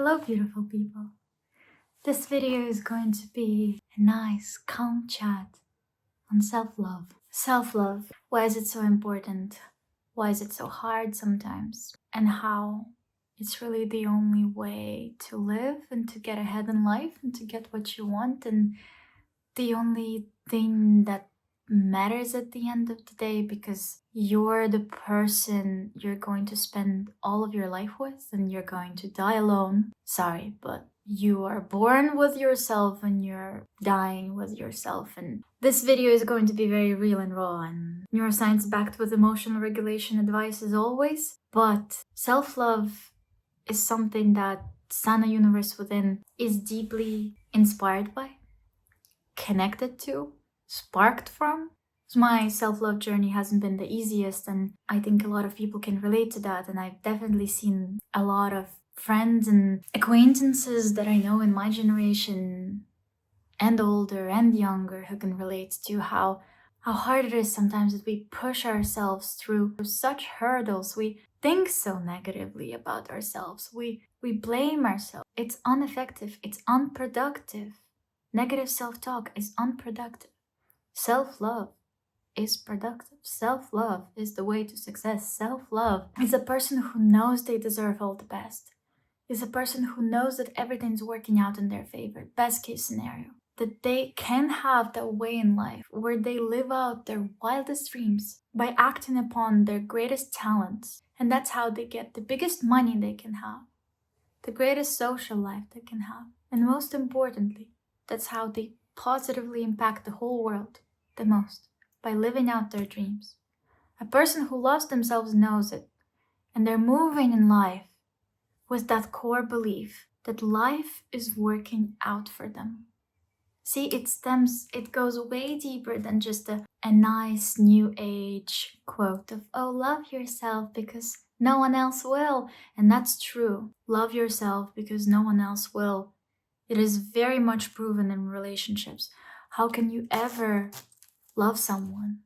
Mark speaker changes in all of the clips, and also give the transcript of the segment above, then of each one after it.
Speaker 1: Hello, beautiful people. This video is going to be a nice, calm chat on self-love. Self-love. Why is it so important? Why is it so hard sometimes? And how it's really the only way to live and to get ahead in life and to get what you want, and the only thing that matters at the end of the day, because you're the person you're going to spend all of your life with and you're going to die alone. Sorry, but you are born with yourself and you're dying with yourself. And this video is going to be very real and raw and neuroscience backed with emotional regulation advice as always. But self-love is something that Sana Universe Within is deeply inspired by, connected to, sparked from. My self-love journey hasn't been the easiest, and I think a lot of people can relate to that. And I've definitely seen a lot of friends and acquaintances that I know in my generation and older and younger who can relate to how hard it is sometimes that we push ourselves through such hurdles. We think so negatively about ourselves. We blame ourselves. It's ineffective. It's unproductive. Negative self-talk is unproductive. Self-love is productive. Self-love is the way to success. Self-love is a person who knows they deserve all the best. Is a person who knows that everything's working out in their favor. Best case scenario. That they can have that way in life where they live out their wildest dreams by acting upon their greatest talents. And that's how they get the biggest money they can have. The greatest social life they can have. And most importantly, that's how they positively impact the whole world the most, by living out their dreams. A person who loves themselves knows it, and they're moving in life with that core belief that life is working out for them. See, it goes way deeper than just a nice new age quote of, oh, love yourself because no one else will. And that's true. Love yourself because no one else will. It is very much proven in relationships. How can you ever love someone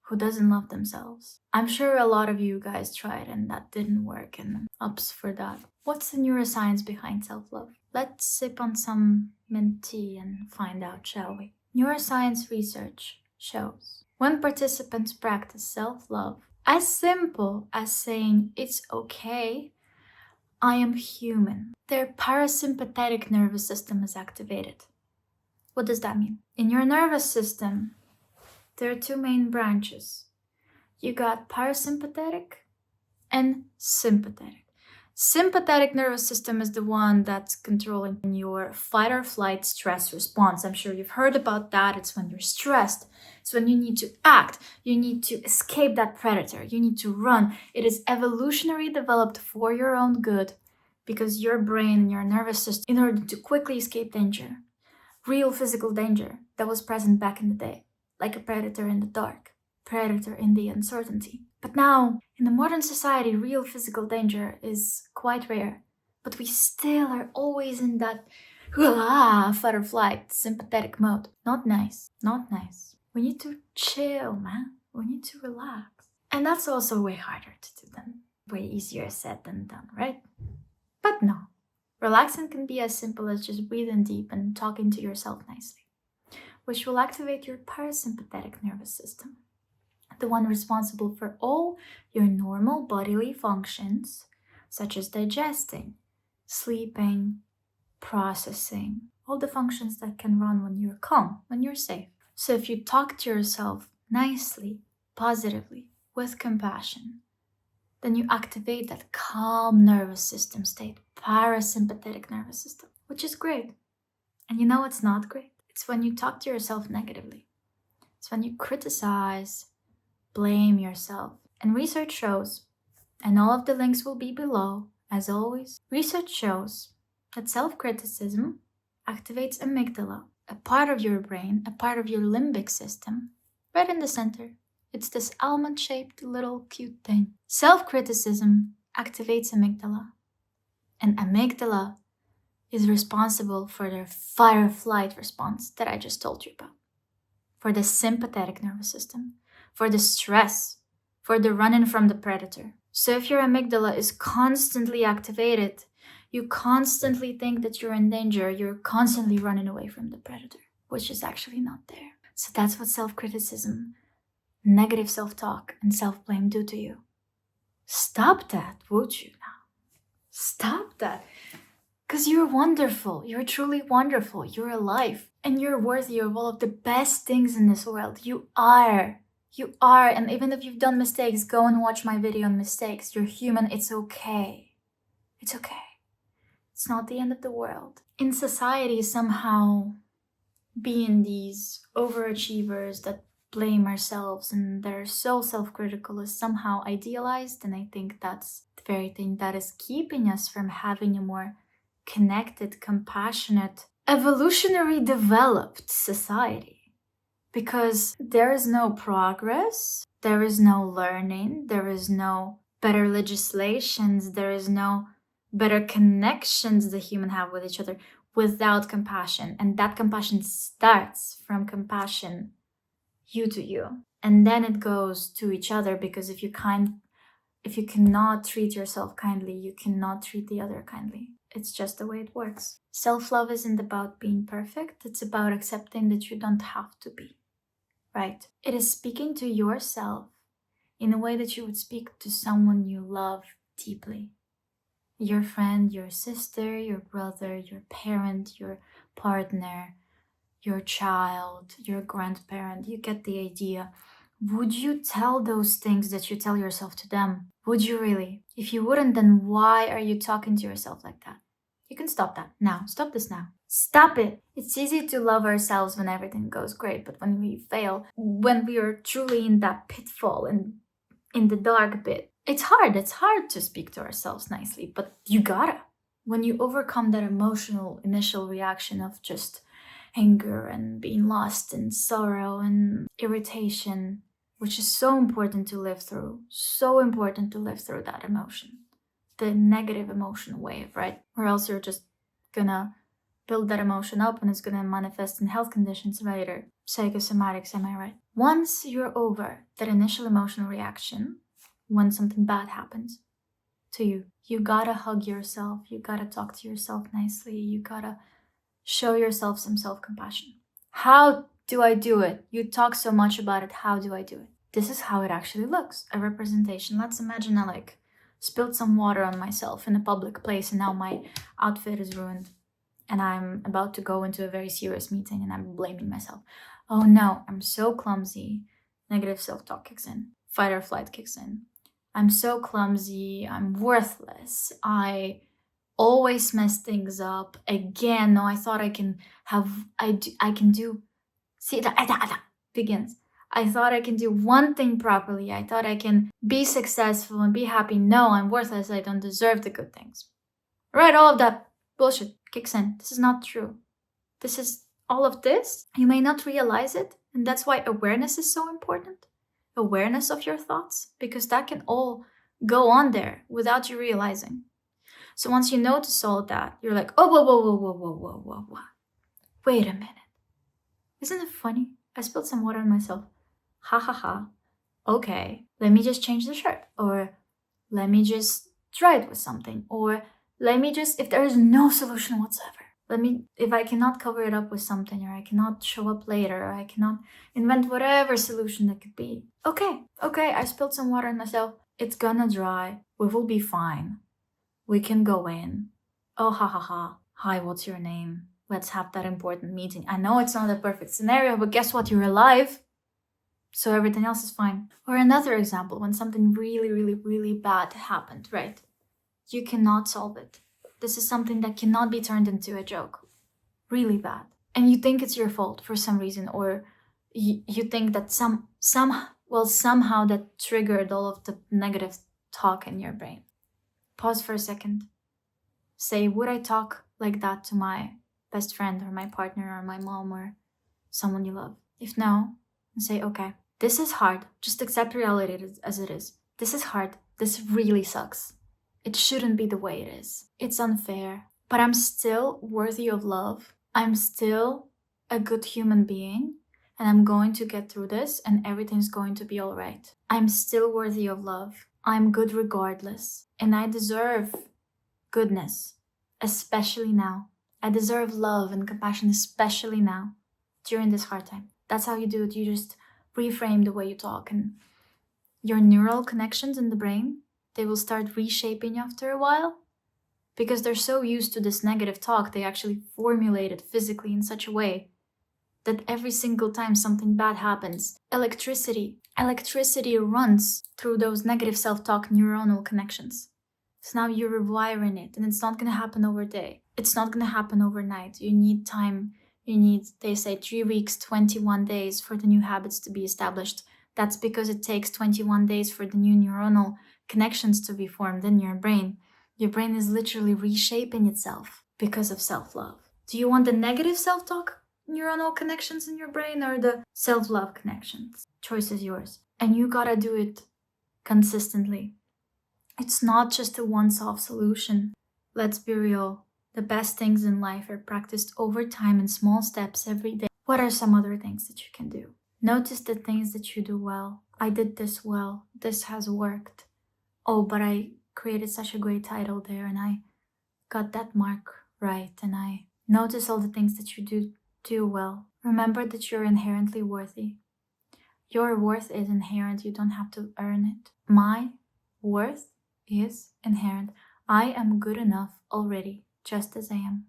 Speaker 1: who doesn't love themselves? I'm sure a lot of you guys tried and that didn't work, and ups for that. What's the neuroscience behind self-love? Let's sip on some mint tea and find out, shall we? Neuroscience research shows when participants practice self-love, as simple as saying it's okay, I am human, their parasympathetic nervous system is activated. What does that mean? In your nervous system, there are two main branches. You got parasympathetic and sympathetic. Sympathetic nervous system is the one that's controlling your fight or flight stress response. I'm sure you've heard about that. It's when you're stressed. It's when you need to act. You need to escape that predator. You need to run. It is evolutionary developed for your own good, because your brain and your nervous system, in order to quickly escape danger, real physical danger that was present back in the day, like a predator in the dark, predator in the uncertainty. But now, in the modern society, real physical danger is quite rare. But we still are always in that fight or flight, sympathetic mode. Not nice, not nice. We need to chill, man. We need to relax. And that's also way harder to do than, way easier said than done, right? But no. Relaxing can be as simple as just breathing deep and talking to yourself nicely, which will activate your parasympathetic nervous system, the one responsible for all your normal bodily functions, such as digesting, sleeping, processing, all the functions that can run when you're calm, when you're safe. So if you talk to yourself nicely, positively, with compassion, then you activate that calm nervous system state, parasympathetic nervous system, which is great. And you know what's not great? It's when you talk to yourself negatively. It's when you criticize, blame yourself. And research shows, and all of the links will be below, as always, research shows that self-criticism activates amygdala, a part of your brain, a part of your limbic system, right in the center. It's this almond-shaped little cute thing. Self-criticism activates amygdala, and amygdala is responsible for the fight or flight response that I just told you about, for the sympathetic nervous system, for the stress, for the running from the predator. So if your amygdala is constantly activated, You constantly think that you're in danger. You're constantly running away from the predator, which is actually not there. So that's what self-criticism, negative self-talk, and self-blame do to you. Stop that, would you now? Stop that. Because you're wonderful. You're truly wonderful. You're alive. And you're worthy of all of the best things in this world. You are. You are. And even if you've done mistakes, go and watch my video on mistakes. You're human. It's okay. It's okay. It's not the end of the world. In society, somehow being these overachievers that blame ourselves and they're so self-critical is somehow idealized. And I think that's the very thing that is keeping us from having a more connected, compassionate, evolutionary developed society. Because there is no progress, there is no learning, there is no better legislations, there is no better connections the human have with each other without compassion. And that compassion starts from compassion, you to you. And then it goes to each other, because if you cannot treat yourself kindly, you cannot treat the other kindly. It's just the way it works. Self-love isn't about being perfect. It's about accepting that you don't have to be, right? It is speaking to yourself in a way that you would speak to someone you love deeply. Your friend, your sister, your brother, your parent, your partner, your child, your grandparent. You get the idea. Would you tell those things that you tell yourself to them? Would you really? If you wouldn't, then why are you talking to yourself like that? You can stop that now. Stop this now. Stop it. It's easy to love ourselves when everything goes great, but when we fail, when we are truly in that pitfall and in the dark bit, it's hard to speak to ourselves nicely, but you gotta. When you overcome that emotional initial reaction of just anger and being lost in sorrow and irritation, which is so important to live through, that emotion, the negative emotion wave, right? Or else you're just gonna build that emotion up and it's gonna manifest in health conditions later. Psychosomatics, am I right? Once you're over that initial emotional reaction, when something bad happens to you, you gotta hug yourself, you gotta talk to yourself nicely, you gotta show yourself some self-compassion. How do I do it? You talk so much about it. How do I do it? This is how it actually looks, a representation. Let's imagine I spilled some water on myself in a public place and now my outfit is ruined and I'm about to go into a very serious meeting and I'm blaming myself. Oh no, I'm so clumsy. Negative self-talk kicks in. Fight or flight kicks in. I'm so clumsy. I'm worthless. I always mess things up. Again, no, I thought I can do. See, that begins. I thought I can do one thing properly. I thought I can be successful and be happy. No, I'm worthless. I don't deserve the good things. Right, all of that bullshit kicks in. This is not true. This is all of this. You may not realize it. And that's why awareness is so important. Awareness of your thoughts, because that can all go on there without you realizing. So once you notice all of that, you're like, oh, whoa. Wait a minute. Isn't it funny? I spilled some water on myself. Ha ha ha. Okay, let me just change the shirt. Or let me just try it with something. Or let me just, if there is no solution whatsoever, if I cannot cover it up with something, or I cannot show up later, or I cannot invent whatever solution that could be. Okay, I spilled some water on myself. It's gonna dry. We will be fine. We can go in. Oh, ha ha ha. Hi, what's your name? Let's have that important meeting. I know it's not a perfect scenario, but guess what? You're alive. So everything else is fine. Or another example, when something really bad happened, right? You cannot solve it. This is something that cannot be turned into a joke. Really bad. And you think it's your fault for some reason, or you think that somehow that triggered all of the negative talk in your brain. Pause for a second. Say, would I talk like that to my best friend or my partner or my mom or someone you love? If no, say, okay, this is hard. Just accept reality as it is. This is hard. This really sucks. It shouldn't be the way it is. It's unfair. But I'm still worthy of love. I'm still a good human being. And I'm going to get through this and everything's going to be all right. I'm still worthy of love. I'm good regardless. And I deserve goodness. especially now. I deserve love and compassion, especially now, during this hard time. That's how you do it. You just reframe the way you talk, and your neural connections in the brain, they will start reshaping after a while, because they're so used to this negative talk, they actually formulate it physically in such a way that every single time something bad happens, electricity runs through those negative self-talk neuronal connections. So now you're rewiring it, and it's not going to happen over a day. It's not going to happen overnight. You need time. You need, they say, 3 weeks, 21 days for the new habits to be established. That's because it takes 21 days for the new neuronal connections to be formed in your brain. Your brain is literally reshaping itself because of self-love. Do you want the negative self-talk neuronal connections in your brain or the self-love connections? Choice is yours. And you gotta do it consistently. It's not just a once-off solution. Let's be real. The best things in life are practiced over time in small steps every day. What are some other things that you can do? Notice the things that you do well. I did this well. This has worked. Oh, but I created such a great title there, and I got that mark right, and I notice all the things that you do well. Remember that you're inherently worthy. Your worth is inherent. You don't have to earn it. My worth is inherent. I am good enough already, just as I am.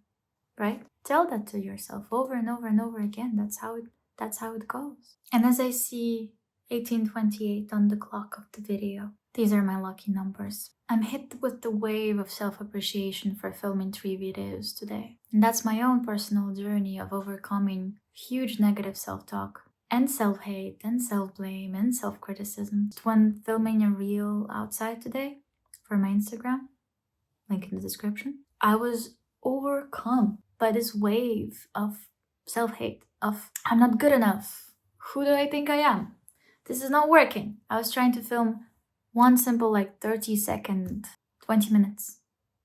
Speaker 1: Right? Tell that to yourself over and over and over again. That's how it goes. And as I see 1828 on the clock of the video, these are my lucky numbers. I'm hit with the wave of self-appreciation for filming 3 videos today. And that's my own personal journey of overcoming huge negative self-talk and self-hate and self-blame and self-criticism. When filming a reel outside today for my Instagram, link in the description, I was overcome by this wave of self-hate, of I'm not good enough. Who do I think I am? This is not working. I was trying to film one simple 30-second, 20 minutes,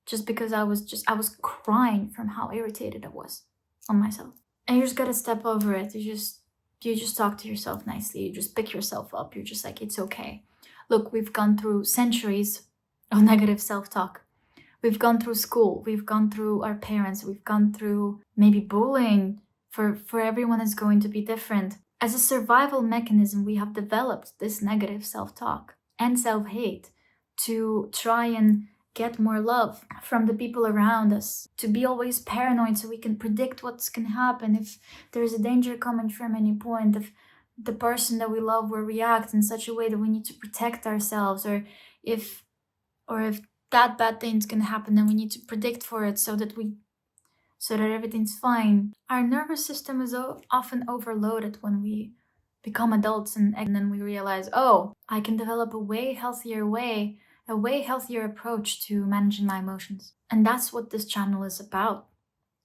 Speaker 1: just because I was crying from how irritated I was on myself. And you just gotta step over it. You just talk to yourself nicely. You just pick yourself up. You're just like, it's okay. Look, we've gone through centuries of negative self-talk. We've gone through school. We've gone through our parents. We've gone through maybe bullying. For everyone is going to be different. As a survival mechanism, we have developed this negative self-talk and self-hate to try and get more love from the people around us, to be always paranoid so we can predict what's going to happen if there's a danger coming from any point, if the person that we love will react in such a way that we need to protect ourselves, or if that bad thing's going to happen, then we need to predict for it so that everything's fine. Our nervous system is often overloaded when we become adults, and then we realize, oh, I can develop a way healthier approach to managing my emotions. And that's what this channel is about.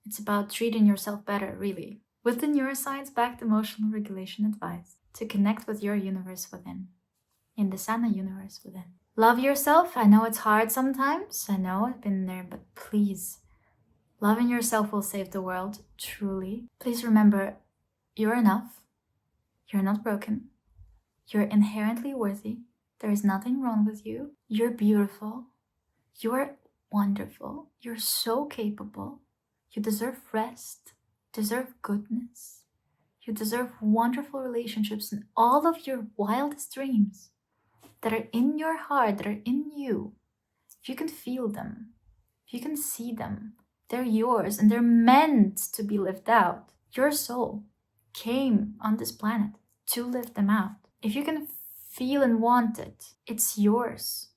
Speaker 1: It's about treating yourself better, really, with the neuroscience-backed emotional regulation advice to connect with your universe within, in the Sana universe within. Love yourself. I know it's hard sometimes. I know, I've been there, but please, loving yourself will save the world, truly. Please remember, you're enough. You're not broken. You're inherently worthy. There is nothing wrong with you. You're beautiful. You're wonderful. You're so capable. You deserve rest, deserve goodness. You deserve wonderful relationships and all of your wildest dreams that are in your heart, that are in you. If you can feel them, if you can see them, they're yours and they're meant to be lived out. Your soul came on this planet to live them out. If you can feel and want it, it's yours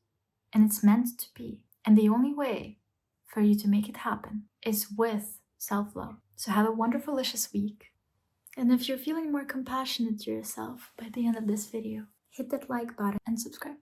Speaker 1: and it's meant to be. And the only way for you to make it happen is with self-love. So have a wonderful, delicious week. And if you're feeling more compassionate to yourself by the end of this video, hit that like button and subscribe.